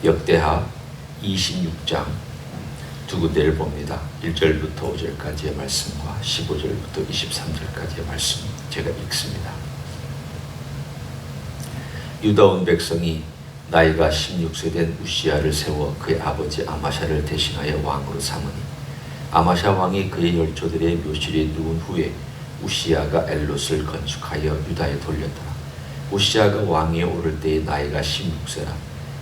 역대하 26장 두 군데를 봅니다. 1절부터 5절까지의 말씀과 15절부터 23절까지의 말씀 제가 읽습니다. 유다 온 백성이 나이가 16세 된 우시야를 세워 그의 아버지 아마샤를 대신하여 왕으로 삼으니 아마샤 왕이 그의 열조들의 묘실에 누운 후에 우시야가 엘롯을 건축하여 유다에 돌렸더라. 우시야가 왕위에 오를 때의 나이가 16세라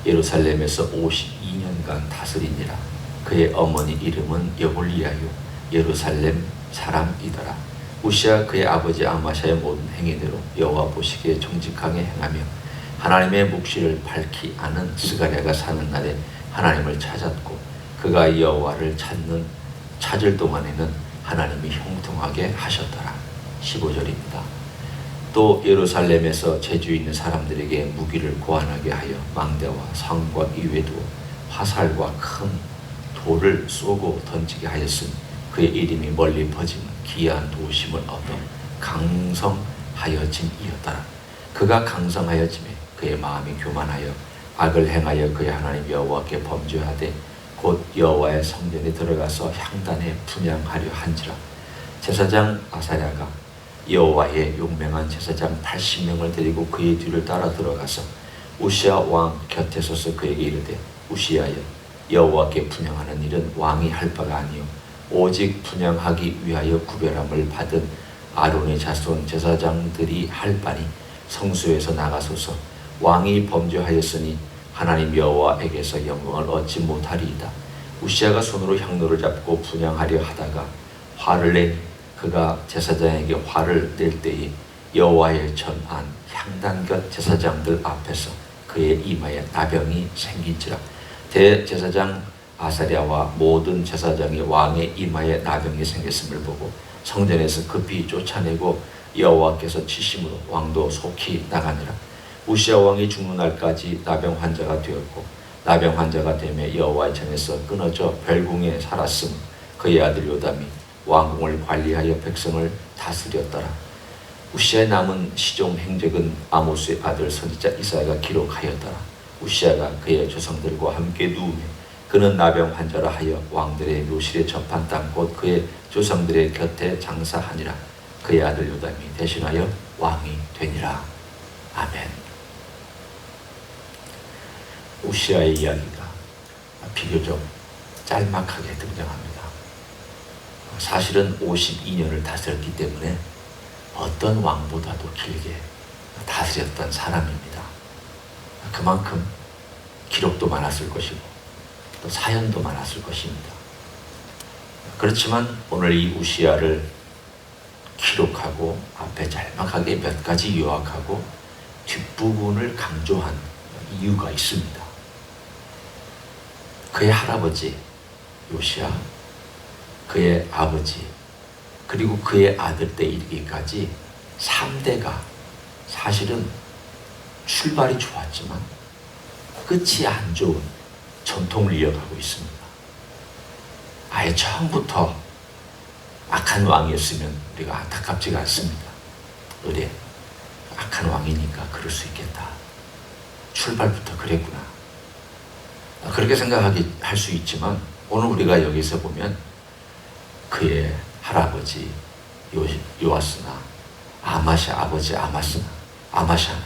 예루살렘에서 52년간 다스리니라. 그의 어머니 이름은 여홀리야요 예루살렘 사람이더라. 우시야 그의 아버지 아마샤의 모든 행위대로 여호와 보시기에 정직하게 행하며 하나님의 묵시를 밝히 아는 스가랴가 사는 날에 하나님을 찾았고 그가 여호와를 찾을 동안에는 하나님이 형통하게 하셨더라. 15절입니다. 또 예루살렘에서 재주 있는 사람들에게 무기를 고안하게 하여 망대와 성과 이외도 화살과 큰 돌을 쏘고 던지게 하였으니 그의 이름이 멀리 퍼지는 기이한 도심을 얻어 강성하여짐이었더라. 그가 강성하여짐에 그의 마음이 교만하여 악을 행하여 그의 하나님 여호와께 범죄하되 곧 여호와의 성전에 들어가서 향단에 분향하려 한지라. 제사장 아사랴가 여호와의 용맹한 제사장 80명을 데리고 그의 뒤를 따라 들어가서 우시야 왕 곁에 서서 그에게 이르되 우시야여 여호와께 분향하는 일은 왕이 할 바가 아니요 오직 분향하기 위하여 구별함을 받은 아론의 자손 제사장들이 할 바니 성소에서 나가소서. 왕이 범죄하였으니 하나님 여호와에게서 영광을 얻지 못하리이다. 우시야가 손으로 향로를 잡고 분향하려 하다가 화를 내니 그가 제사장에게 화를 낼 때에 여호와의 전안 향단 곁 제사장들 앞에서 그의 이마에 나병이 생긴지라. 대제사장 아사랴와 모든 제사장이 왕의 이마에 나병이 생겼음을 보고 성전에서 급히 쫓아내고 여호와께서 치심으로 왕도 속히 나가니라. 우시야 왕이 죽는 날까지 나병 환자가 되었고 나병 환자가 되며 여호와의 전에서 끊어져 별궁에 살았음. 그의 아들 요담이 왕궁을 관리하여 백성을 다스렸더라. 우시야의 남은 시종 행적은 아모스의 아들 선지자 이사야가 기록하였더라. 우시야가 그의 조상들과 함께 누우며 그는 나병 환자라 하여 왕들의 묘실에 접한 땅 곧 그의 조상들의 곁에 장사하니라. 그의 아들 요담이 대신하여 왕이 되니라. 아멘. 우시야의 이야기가 비교적 짤막하게 등장합니다. 사실은 52년을 다스렸기 때문에 어떤 왕보다도 길게 다스렸던 사람입니다. 그만큼 기록도 많았을 것이고 또 사연도 많았을 것입니다. 그렇지만 오늘 이 우시야를 기록하고 앞에 짤막하게 몇 가지 요약하고 뒷부분을 강조한 이유가 있습니다. 그의 할아버지 요시야, 그의 아버지, 그리고 그의 아들 때 이르기까지 3대가 사실은 출발이 좋았지만 끝이 안 좋은 전통을 이어가고 있습니다. 아예 처음부터 악한 왕이었으면 우리가 안타깝지가 않습니다. 그래, 악한 왕이니까 그럴 수 있겠다. 출발부터 그랬구나. 그렇게 할 수 있지만 오늘 우리가 여기서 보면 그의 할아버지 요아스나 아마샤 아버지 아마샤나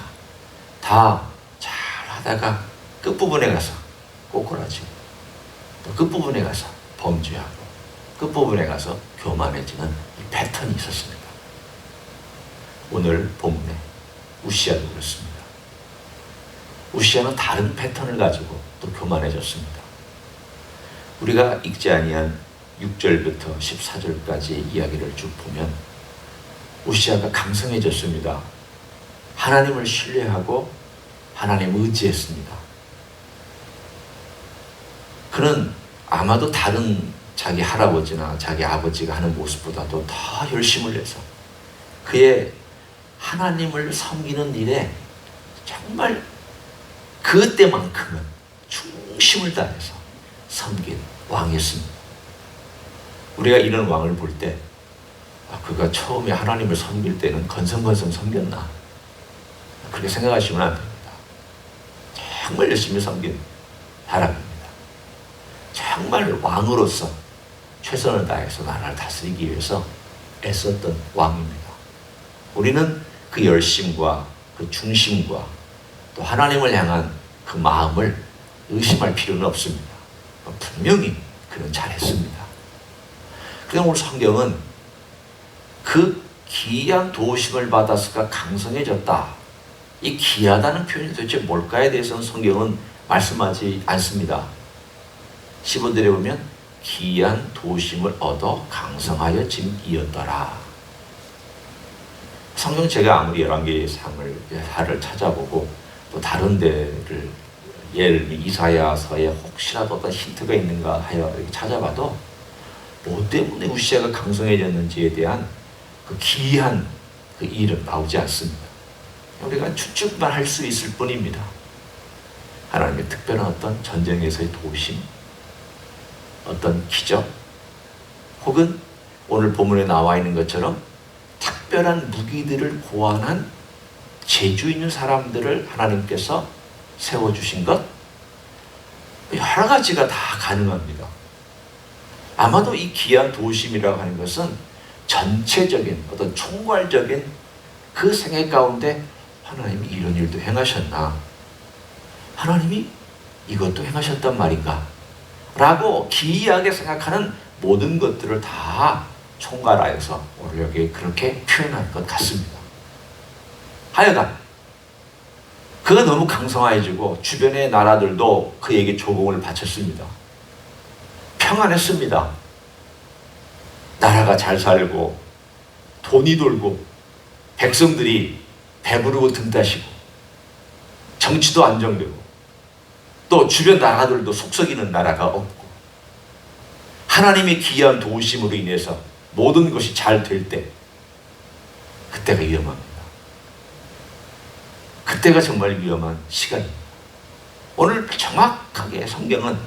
다 잘하다가 끝부분에 가서 꼬꾸라지고 또 끝부분에 가서 범죄하고 끝부분에 가서 교만해지는 이 패턴이 있었습니다. 오늘 본문에 우시야도 그렇습니다. 우시야는 다른 패턴을 가지고 또 교만해졌습니다. 우리가 읽지 아니한 6절부터 14절까지의 이야기를 쭉 보면 우시야가 강성해졌습니다. 하나님을 신뢰하고 하나님을 의지했습니다. 그는 아마도 다른 자기 할아버지나 자기 아버지가 하는 모습보다도 더 열심을 내서 그의 하나님을 섬기는 일에 정말 그때만큼은 중심을 다해서 섬긴 왕이었습니다. 우리가 이런 왕을 볼 때 그가 처음에 하나님을 섬길 때는 건성건성 섬겼나 그렇게 생각하시면 안 됩니다. 정말 열심히 섬긴 바랍니다. 정말 왕으로서 최선을 다해서 나라를 다스리기 위해서 애썼던 왕입니다. 우리는 그 열심과 그 중심과 또 하나님을 향한 그 마음을 의심할 필요는 없습니다. 분명히 그는 잘했습니다. 그냥 오늘 성경은 그 기이한 도우심을 받았으니까 강성해졌다. 이 기이하다는 표현이 도대체 뭘까에 대해서는 성경은 말씀하지 않습니다. 15절에 보면 기이한 도우심을 얻어 강성하여 짐이었더라. 성경 제가 아무리 11개의 상을 찾아보고 또 다른 데를 예를 들면 이사야서에 혹시라도 어떤 힌트가 있는가 하여 이렇게 찾아봐도 뭐 때문에 우시아가 강성해졌는지에 대한 그 기이한 그 일은 나오지 않습니다. 우리가 추측만 할 수 있을 뿐입니다. 하나님의 특별한 어떤 전쟁에서의 도우심, 어떤 기적, 혹은 오늘 본문에 나와 있는 것처럼 특별한 무기들을 고안한 재주 있는 사람들을 하나님께서 세워주신 것, 여러 가지가 다 가능합니다. 아마도 이 기이한 도우심이라고 하는 것은 전체적인 어떤 총괄적인 그 생애 가운데 하나님이 이런 일도 행하셨나? 하나님이 이것도 행하셨단 말인가? 라고 기이하게 생각하는 모든 것들을 다 총괄하여서 오늘 여기 그렇게 표현할 것 같습니다. 하여간 그가 너무 강성해지고 주변의 나라들도 그에게 조공을 바쳤습니다. 평안했습니다. 나라가 잘 살고 돈이 돌고 백성들이 배부르고 든다시고 정치도 안정되고 또 주변 나라들도 속썩이는 나라가 없고 하나님의 기이한 도우심으로 인해서 모든 것이 잘 될 때 그때가 위험합니다. 그때가 정말 위험한 시간입니다. 오늘 정확하게 성경은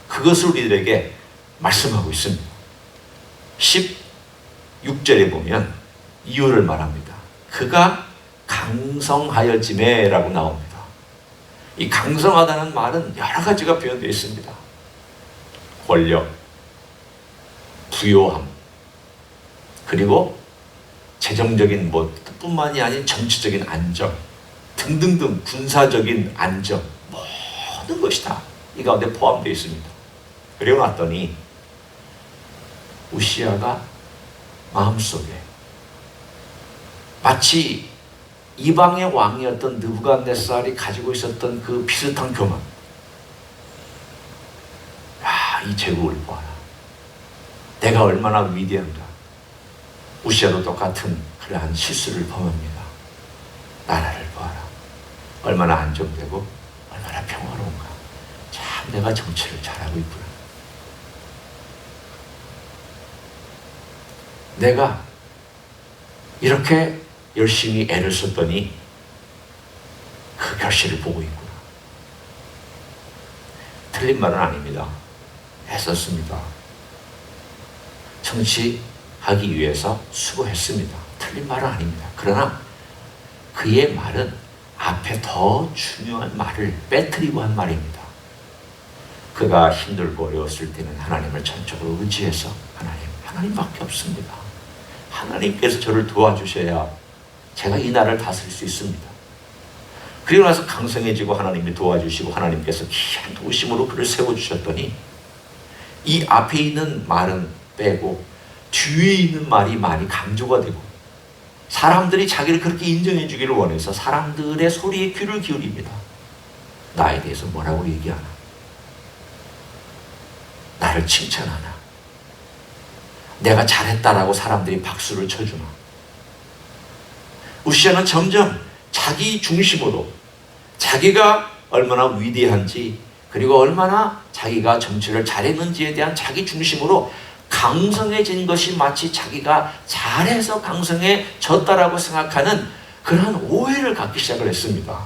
그것을 우리들에게 말씀하고 있습니다. 16절에 보면 이유를 말합니다. 그가 강성하여짐에 라고 나옵니다. 이 강성하다는 말은 여러 가지가 표현되어 있습니다. 권력, 부요함, 그리고 재정적인 뿐만이 아닌 정치적인 안정 등등등 군사적인 안정 모든 것이 다 이 가운데 포함되어 있습니다. 그리고 났더니 우시아가 마음속에 마치 이방의 왕이었던 느부갓네살이 가지고 있었던 그 비슷한 교만, 이 제국을 보아라. 내가 얼마나 위대한가. 우시아도 똑같은 그러한 실수를 범합니다. 나라를 보아라. 얼마나 안정되고 얼마나 평화로운가. 참 내가 정치를 잘하고 있구나. 내가 이렇게 열심히 애를 썼더니 그 결실을 보고 있구나. 틀린 말은 아닙니다. 애썼습니다. 정치하기 위해서 수고했습니다. 틀린 말은 아닙니다. 그러나 그의 말은 앞에 더 중요한 말을 빼뜨리고 한 말입니다. 그가 힘들고 어려웠을 때는 하나님을 전적으로 의지해서 하나님밖에 없습니다. 하나님께서 저를 도와주셔야 제가 이 나라를 다스릴 수 있습니다. 그리고 나서 강성해지고 하나님이 도와주시고 하나님께서 귀한 도우심으로 그를 세워주셨더니 이 앞에 있는 말은 빼고 뒤에 있는 말이 많이 강조가 되고 사람들이 자기를 그렇게 인정해 주기를 원해서 사람들의 소리에 귀를 기울입니다. 나에 대해서 뭐라고 얘기하나? 나를 칭찬하나? 내가 잘했다라고 사람들이 박수를 쳐주나? 우시아는 점점 자기 중심으로 자기가 얼마나 위대한지 그리고 얼마나 자기가 정치를 잘했는지에 대한 자기 중심으로 강성해진 것이 마치 자기가 잘해서 강성해졌다라고 생각하는 그러한 오해를 갖기 시작을 했습니다.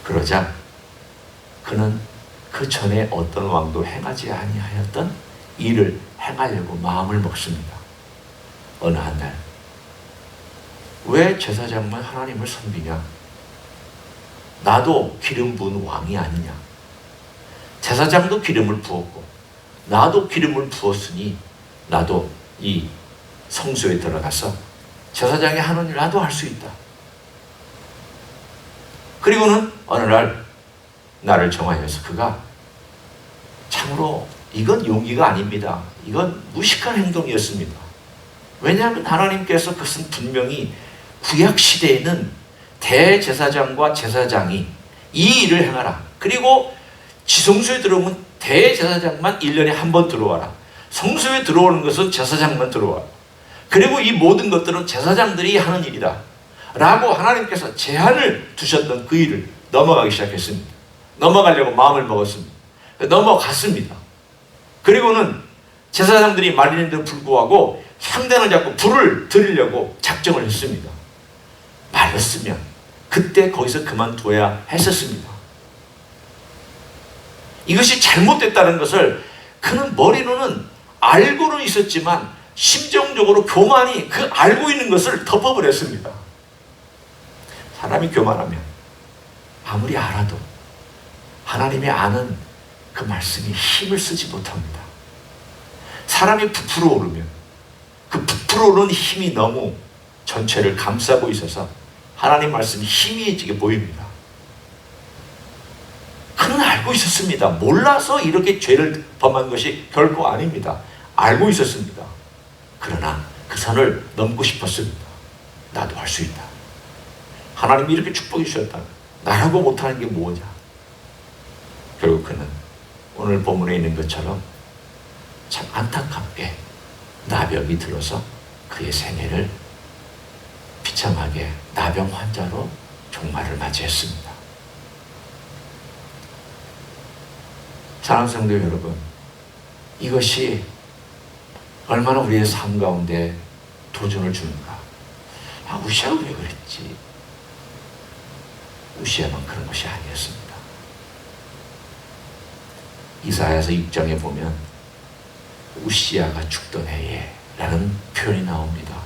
그러자 그는 그 전에 어떤 왕도 행하지 아니하였던 일을 행하려고 마음을 먹습니다. 어느 한 날, 왜 제사장만 하나님을 섬기냐? 나도 기름 부은 왕이 아니냐? 제사장도 기름을 부었고 나도 기름을 부었으니 나도 이 성소에 들어가서 제사장이 하는 일 나도 할 수 있다. 그리고는 어느 날 나를 정하여서 그가 참으로 이건 용기가 아닙니다. 이건 무식한 행동이었습니다. 왜냐하면 하나님께서 그것은 분명히 구약시대에는 대제사장과 제사장이 이 일을 행하라. 그리고 지성소에 들어오면 대제사장만 1년에 한 번 들어와라. 성소에 들어오는 것은 제사장만 들어와라. 그리고 이 모든 것들은 제사장들이 하는 일이다 라고 하나님께서 제한을 두셨던 그 일을 넘어가기 시작했습니다. 넘어가려고 마음을 먹었습니다. 넘어갔습니다. 그리고는 제사장들이 말리는데도 불구하고 향단을 잡고 불을 드리려고 작정을 했습니다. 말렸으면 그때 거기서 그만둬야 했었습니다. 이것이 잘못됐다는 것을 그는 머리로는 알고는 있었지만 심정적으로 교만이 그 알고 있는 것을 덮어버렸습니다. 사람이 교만하면 아무리 알아도 하나님이 아는 그 말씀이 힘을 쓰지 못합니다. 사람이 부풀어 오르면 그 부풀어 오르는 힘이 너무 전체를 감싸고 있어서 하나님 말씀이 희미해지게 보입니다. 그는 알고 있었습니다. 몰라서 이렇게 죄를 범한 것이 결코 아닙니다. 알고 있었습니다. 그러나 그 선을 넘고 싶었습니다. 나도 할 수 있다. 하나님이 이렇게 축복해 주셨다. 나라고 못하는 게 뭐냐. 결국 그는 오늘 본문에 있는 것처럼 참 안타깝게 나병이 들어서 그의 생애를 비참하게 나병 환자로 종말을 맞이했습니다. 사랑하는 성도 여러분, 이것이 얼마나 우리의 삶 가운데 도전을 주는가. 우시아가 왜 그랬지? 우시아만 그런 것이 아니었습니다. 이사야서 6장에 보면 우시아가 죽던 해에 라는 표현이 나옵니다.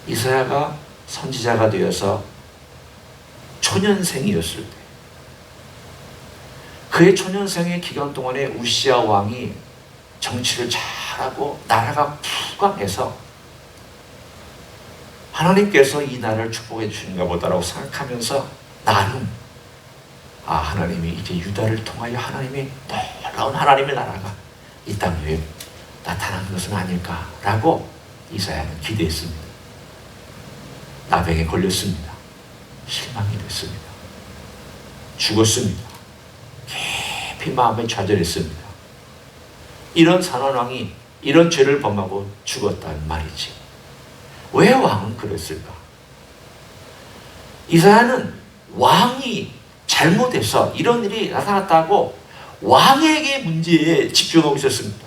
이사야가 선지자가 되어서 초년생이었을 때 그의 초년생의 기간 동안에 우시아 왕이 정치를 잘하고 나라가 부강해서 하나님께서 이 나라를 축복해 주시는가 보다라고 생각하면서 나름 하나님이 이제 유다를 통하여 하나님의 놀라운 하나님의 나라가 이 땅 위에 나타난 것은 아닐까라고 이사야는 기대했습니다. 나병에 걸렸습니다. 실망이 됐습니다. 죽었습니다. 깊이 마음에 좌절했습니다. 이런 산원왕이 이런 죄를 범하고 죽었단 말이지. 왜 왕은 그랬을까? 이사야는 왕이 잘못해서 이런 일이 나타났다고 왕에게 문제에 집중하고 있었습니다.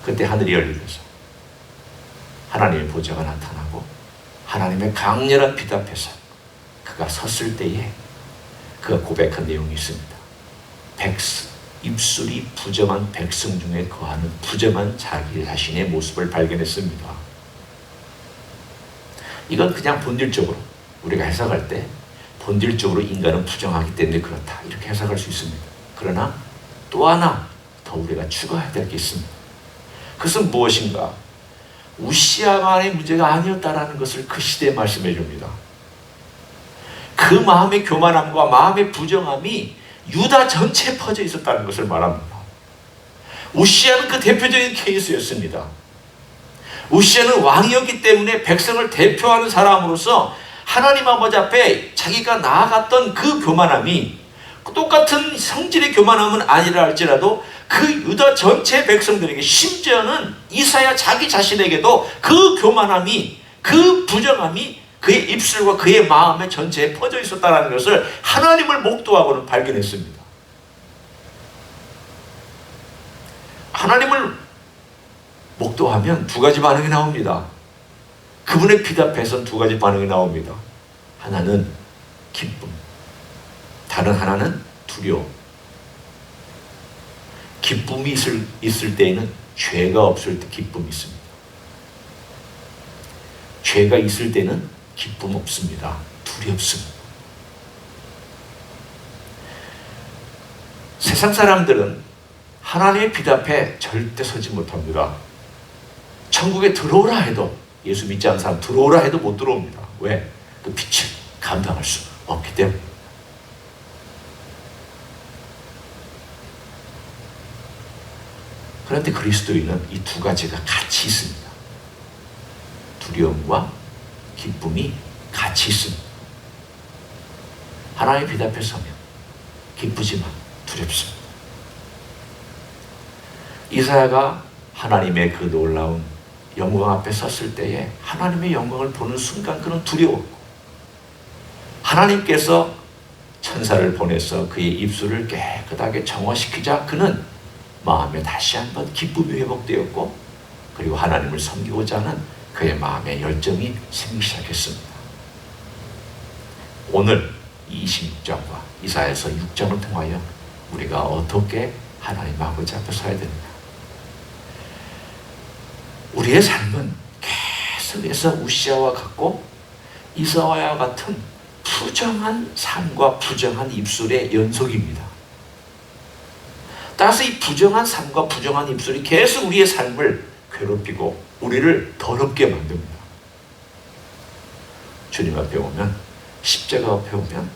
그때 하늘이 열리면서 하나님의 보좌가 나타나고 하나님의 강렬한 빛 앞에서 그가 섰을 때에 그가 고백한 내용이 있습니다. 입술이 부정한 백성 중에 거하는 부정한 자기 자신의 모습을 발견했습니다. 이건 그냥 본질적으로 우리가 해석할 때 본질적으로 인간은 부정하기 때문에 그렇다 이렇게 해석할 수 있습니다. 그러나 또 하나 더 우리가 추가해야 될 게 있습니다. 그것은 무엇인가? 우시아만의 문제가 아니었다라는 것을 그 시대에 말씀해 줍니다. 그 마음의 교만함과 마음의 부정함이 유다 전체에 퍼져 있었다는 것을 말합니다. 우시아는 그 대표적인 케이스였습니다. 우시아는 왕이었기 때문에 백성을 대표하는 사람으로서 하나님 아버지 앞에 자기가 나아갔던 그 교만함이 똑같은 성질의 교만함은 아니라 할지라도 그 유다 전체 백성들에게 심지어는 이사야 자기 자신에게도 그 교만함이 그 부정함이 그의 입술과 그의 마음의 전체에 퍼져 있었다는 것을 하나님을 목도하고는 발견했습니다. 하나님을 목도하면 두 가지 반응이 나옵니다. 그분의 빛 앞에서는 두 가지 반응이 나옵니다. 하나는 기쁨, 다른 하나는 두려움. 기쁨이 있을 때에는 죄가 없을 때 기쁨이 있습니다. 죄가 있을 때는 기쁨 없습니다. 두렵습니다. 세상 사람들은 하나님의 빛 앞에 절대 서지 못합니다. 천국에 들어오라 해도, 예수 믿지 않는 사람 들어오라 해도 못 들어옵니다. 왜? 그 빛을 감당할 수 없기 때문에. 그런데 그리스도인은 이 두 가지가 같이 있습니다. 두려움과 기쁨이 같이 있습니다. 하나님의 빛 앞에 서면 기쁘지만 두렵습니다. 이사야가 하나님의 그 놀라운 영광 앞에 섰을 때에 하나님의 영광을 보는 순간 그는 두려웠고, 하나님께서 천사를 보내서 그의 입술을 깨끗하게 정화시키자 그는 마음에 다시 한번 기쁨이 회복되었고, 그리고 하나님을 섬기고자 하는 그의 마음의 열정이 생기기 시작했습니다. 오늘 이 26장과 이사야서 6장을 통하여 우리가 어떻게 하나님 아버지 앞에 서야 됩니까? 우리의 삶은 계속해서 우시아와 같고 이사야와 같은 부정한 삶과 부정한 입술의 연속입니다. 따라서 이 부정한 삶과 부정한 입술이 계속 우리의 삶을 괴롭히고 우리를 더럽게 만듭니다. 주님 앞에 오면, 십자가 앞에 오면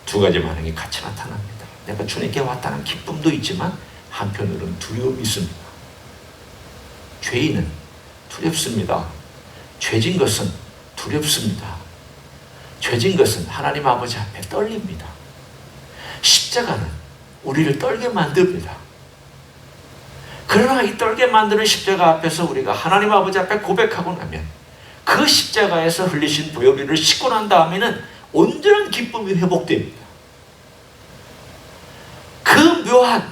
두 가지 반응이 같이 나타납니다. 내가 주님께 왔다는 기쁨도 있지만 한편으로는 두려움이 있습니다. 죄인은 두렵습니다. 죄진 것은 두렵습니다. 죄진 것은 하나님 아버지 앞에 떨립니다. 십자가는 우리를 떨게 만듭니다. 그러나 이 떨게 만드는 십자가 앞에서 우리가 하나님 아버지 앞에 고백하고 나면 그 십자가에서 흘리신 보혈을 씻고 난 다음에는 온전한 기쁨이 회복됩니다. 그 묘한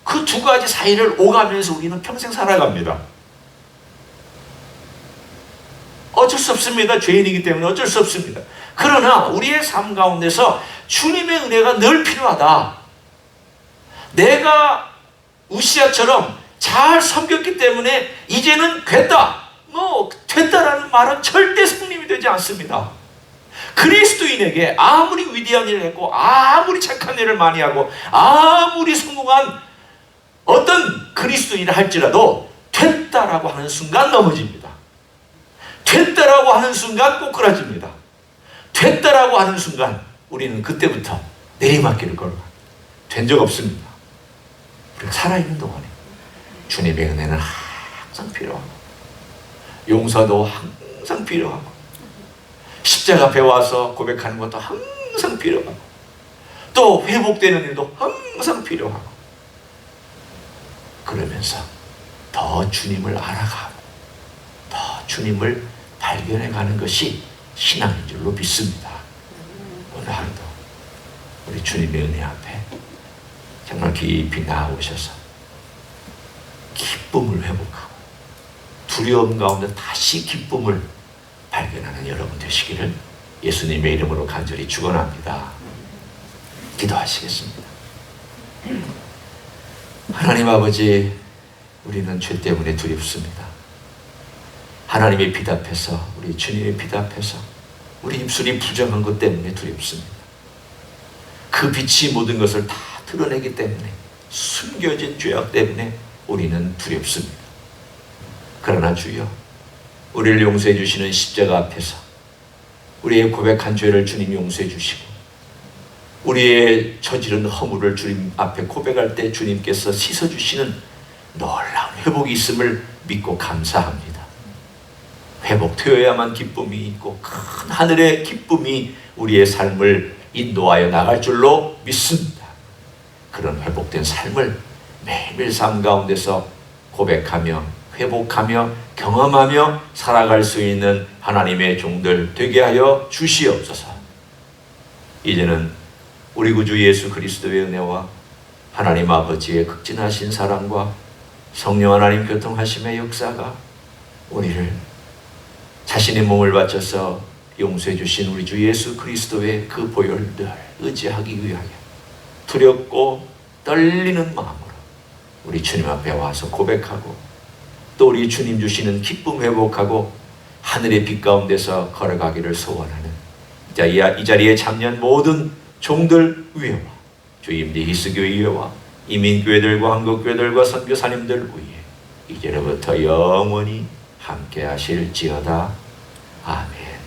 그 두 가지 사이를 오가면서 우리는 평생 살아갑니다. 어쩔 수 없습니다. 죄인이기 때문에 어쩔 수 없습니다. 그러나 우리의 삶 가운데서 주님의 은혜가 늘 필요하다. 내가 우시아처럼 잘 섬겼기 때문에 이제는 됐다. 됐다라는 말은 절대 승림이 되지 않습니다. 그리스도인에게 아무리 위대한 일을 했고 아무리 착한 일을 많이 하고 아무리 성공한 어떤 그리스도인을 할지라도 됐다라고 하는 순간 넘어집니다. 됐다라고 하는 순간 꼬꾸라집니다. 됐다라고 하는 순간 우리는 그때부터 내리막길을 걸어갑니다. 된 적 없습니다. 우리가 살아있는 동안에 주님의 은혜는 항상 필요하고 용서도 항상 필요하고 십자가 앞에 와서 고백하는 것도 항상 필요하고 또 회복되는 일도 항상 필요하고, 그러면서 더 주님을 알아가고 더 주님을 발견해가는 것이 신앙인 줄로 믿습니다. 오늘 하루도 우리 주님의 은혜 앞에 정말 깊이 나아오셔서 기쁨을 회복하고 두려움 가운데 다시 기쁨을 발견하는 여러분 되시기를 예수님의 이름으로 간절히 축원합니다. 기도하시겠습니다. 하나님 아버지, 우리는 죄 때문에 두렵습니다. 하나님의 빛 앞에서, 우리 주님의 빛 앞에서 우리 입술이 부정한 것 때문에 두렵습니다. 그 빛이 모든 것을 다 드러내기 때문에, 숨겨진 죄악 때문에 우리는 두렵습니다. 그러나 주여, 우리를 용서해 주시는 십자가 앞에서 우리의 고백한 죄를 주님 용서해 주시고 우리의 저지른 허물을 주님 앞에 고백할 때 주님께서 씻어주시는 놀라운 회복이 있음을 믿고 감사합니다. 회복되어야만 기쁨이 있고 큰 하늘의 기쁨이 우리의 삶을 인도하여 나갈 줄로 믿습니다. 그런 회복된 삶을 매일매일 삶 가운데서 고백하며 회복하며 경험하며 살아갈 수 있는 하나님의 종들 되게 하여 주시옵소서. 이제는 우리 구주 예수 그리스도의 은혜와 하나님 아버지의 극진하신 사랑과 성령 하나님 교통하심의 역사가 우리를 자신의 몸을 바쳐서 용서해 주신 우리 주 예수 그리스도의 그 보혈을 늘 의지하기 위하여 두렵고 떨리는 마음으로 우리 주님 앞에 와서 고백하고 또 우리 주님 주시는 기쁨 회복하고 하늘의 빛 가운데서 걸어가기를 소원하는 이 자리에 참여한 모든 종들 위에와 주임대 히스교회 위에와 이민교회들과 한국교회들과 선교사님들 위에 이제로부터 영원히 함께 하실지어다. 아멘.